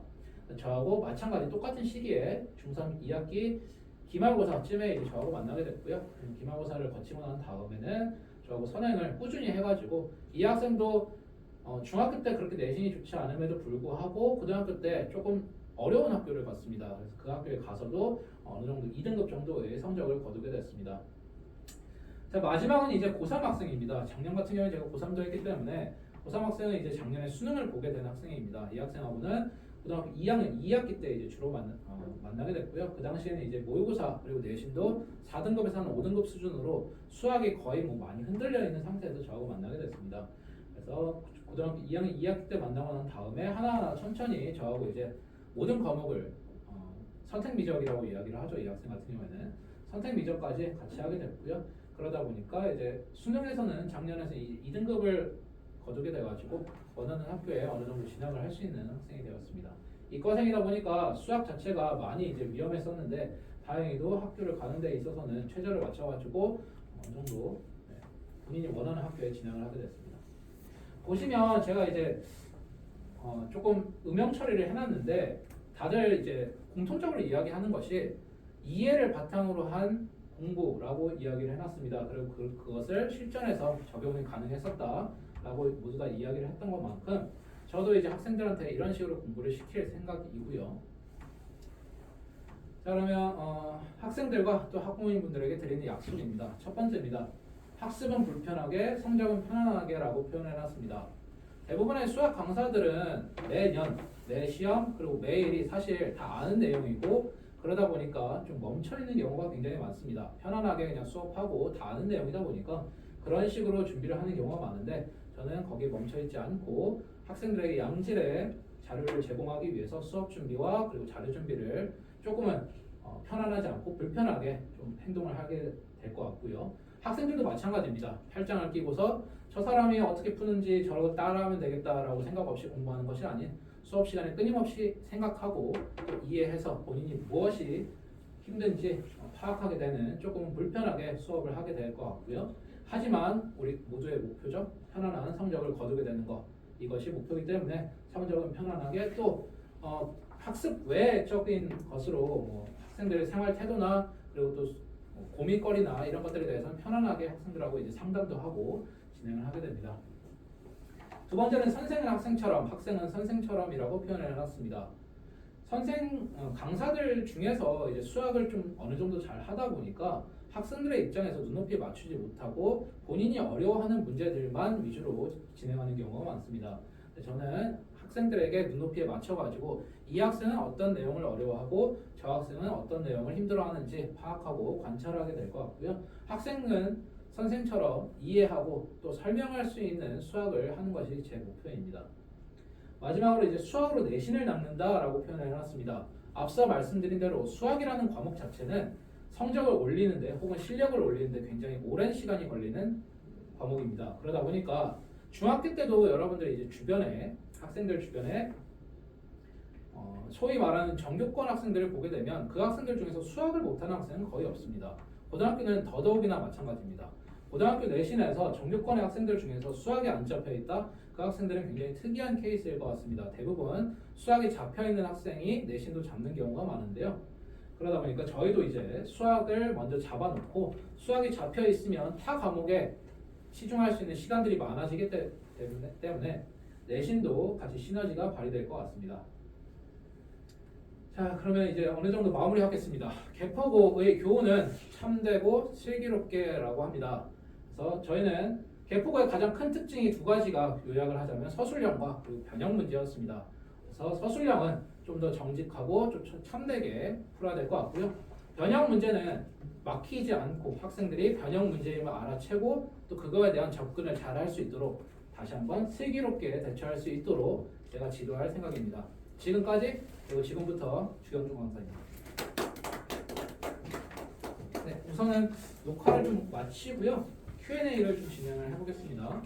저하고 마찬가지 똑같은 시기에 중3 2학기 기말고사쯤에 이제 저하고 만나게 됐고요. 기말고사를 거치고 난 다음에는 저하고 선행을 꾸준히 해가지고 이 학생도 중학교 때 그렇게 내신이 좋지 않음에도 불구하고 고등학교 때 조금 어려운 학교를 갔습니다. 그래서 그 학교에 가서도 어느 정도 2등급 정도의 성적을 거두게 됐습니다. 자, 마지막은 이제 고3 학생입니다. 작년 같은 경우에 제가 고3도 했기 때문에 고3 학생은 이제 작년에 수능을 보게 된 학생입니다. 이 학생하고는 고등학교 2학년 2학기 때 이제 주로 만나게 됐고요. 그 당시에는 이제 모의고사 그리고 내신도 4등급에서 한 5등급 수준으로 수학이 거의 많이 흔들려 있는 상태에서 저하고 만나게 됐습니다. 그래서 고등학교 2학년 2학기 때 만나고 난 다음에 하나하나 천천히 저하고 이제 모든 과목을 선택 미적이라고 이야기를 하죠. 이 학생 같은 경우에는 선택 미적까지 같이 하게 됐고요. 그러다 보니까 이제 수능에서는 작년에서 2등급을 거두게 돼가지고 원하는 학교에 어느 정도 진학을 할 수 있는 학생이 되었습니다. 이과생이다 보니까 수학 자체가 많이 이제 위험했었는데 다행히도 학교를 가는 데 있어서는 최저를 맞춰가지고 어느 정도 본인이 원하는 학교에 진학을 하게 됐습니다. 보시면 제가 이제 조금 음영 처리를 해놨는데 다들 이제 공통적으로 이야기하는 것이 이해를 바탕으로 한 공부라고 이야기를 해놨습니다. 그리고 그것을 실전에서 적용이 가능했었다라고 모두 다 이야기를 했던 것만큼 저도 이제 학생들한테 이런 식으로 공부를 시킬 생각이고요. 자, 그러면 학생들과 또 학부모님분들에게 드리는 약속입니다. 첫 번째입니다. 학습은 불편하게, 성적은 편안하게라고 표현해놨습니다. 대부분의 수학 강사들은 매년, 매 시험, 그리고 매일이 사실 다 아는 내용이고 그러다 보니까 좀 멈춰있는 경우가 굉장히 많습니다. 편안하게 그냥 수업하고 다 아는 내용이다 보니까 그런 식으로 준비를 하는 경우가 많은데 저는 거기에 멈춰있지 않고 학생들에게 양질의 자료를 제공하기 위해서 수업 준비와 그리고 자료 준비를 조금은 편안하지 않고 불편하게 좀 행동을 하게 될 것 같고요. 학생들도 마찬가지입니다. 팔짱을 끼고서 저 사람이 어떻게 푸는지 저러고 따라하면 되겠다라고 생각 없이 공부하는 것이 아닌 수업 시간에 끊임없이 생각하고 또 이해해서 본인이 무엇이 힘든지 파악하게 되는 조금 불편하게 수업을 하게 될 것 같고요. 하지만 우리 모두의 목표죠. 편안한 성적을 거두게 되는 것. 이것이 목표이기 때문에 성적은 편안하게 또 학습 외적인 것으로 뭐 학생들의 생활 태도나 그리고 또 고민거리나 이런 것들에 대해서는 편안하게 학생들하고 이제 상담도 하고 진행을 하게 됩니다. 두 번째는 선생은 학생처럼, 학생은 선생처럼이라고 표현을 해놨습니다. 강사들 중에서 이제 수학을 좀 어느 정도 잘 하다 보니까 학생들의 입장에서 눈높이에 맞추지 못하고 본인이 어려워하는 문제들만 위주로 진행하는 경우가 많습니다. 저는 학생들에게 눈높이에 맞춰가지고 이 학생은 어떤 내용을 어려워하고 저 학생은 어떤 내용을 힘들어하는지 파악하고 관찰하게 될 것 같고요. 학생은 선생처럼 이해하고 또 설명할 수 있는 수학을 하는 것이 제 목표입니다. 마지막으로 이제 수학으로 내신을 낚는다라고 표현을 해놨습니다. 앞서 말씀드린 대로 수학이라는 과목 자체는 성적을 올리는데 혹은 실력을 올리는데 굉장히 오랜 시간이 걸리는 과목입니다. 그러다 보니까 중학교 때도 여러분들이 이제 주변에 학생들 주변에 소위 말하는 정규권 학생들을 보게 되면 그 학생들 중에서 수학을 못하는 학생은 거의 없습니다. 고등학교는 더더욱이나 마찬가지입니다. 고등학교 내신에서 정규권의 학생들 중에서 수학이 안 잡혀 있다? 그 학생들은 굉장히 특이한 케이스일 것 같습니다. 대부분 수학이 잡혀 있는 학생이 내신도 잡는 경우가 많은데요. 그러다 보니까 저희도 이제 수학을 먼저 잡아놓고 수학이 잡혀 있으면 타 과목에 치중할 수 있는 시간들이 많아지기 때문에 내신도 같이 시너지가 발휘될 것 같습니다. 자, 그러면 이제 어느 정도 마무리하겠습니다. 개포고의 교훈은 참되고 슬기롭게라고 합니다. 그래서 저희는 개포고의 가장 큰 특징이 두 가지가 요약을 하자면 서술형과 그리고 변형 문제였습니다. 그래서 서술형은 좀 더 정직하고 좀 참되게 풀어야 될 것 같고요. 변형 문제는 막히지 않고 학생들이 변형 문제임을 알아채고 또 그거에 대한 접근을 잘 할 수 있도록 다시 한번 슬기롭게 대처할 수 있도록 제가 지도할 생각입니다. 지금까지 그리고 지금부터 주경준 강사입니다. 네, 우선은 녹화를 좀 마치고요. Q&A를 좀 진행을 해보겠습니다.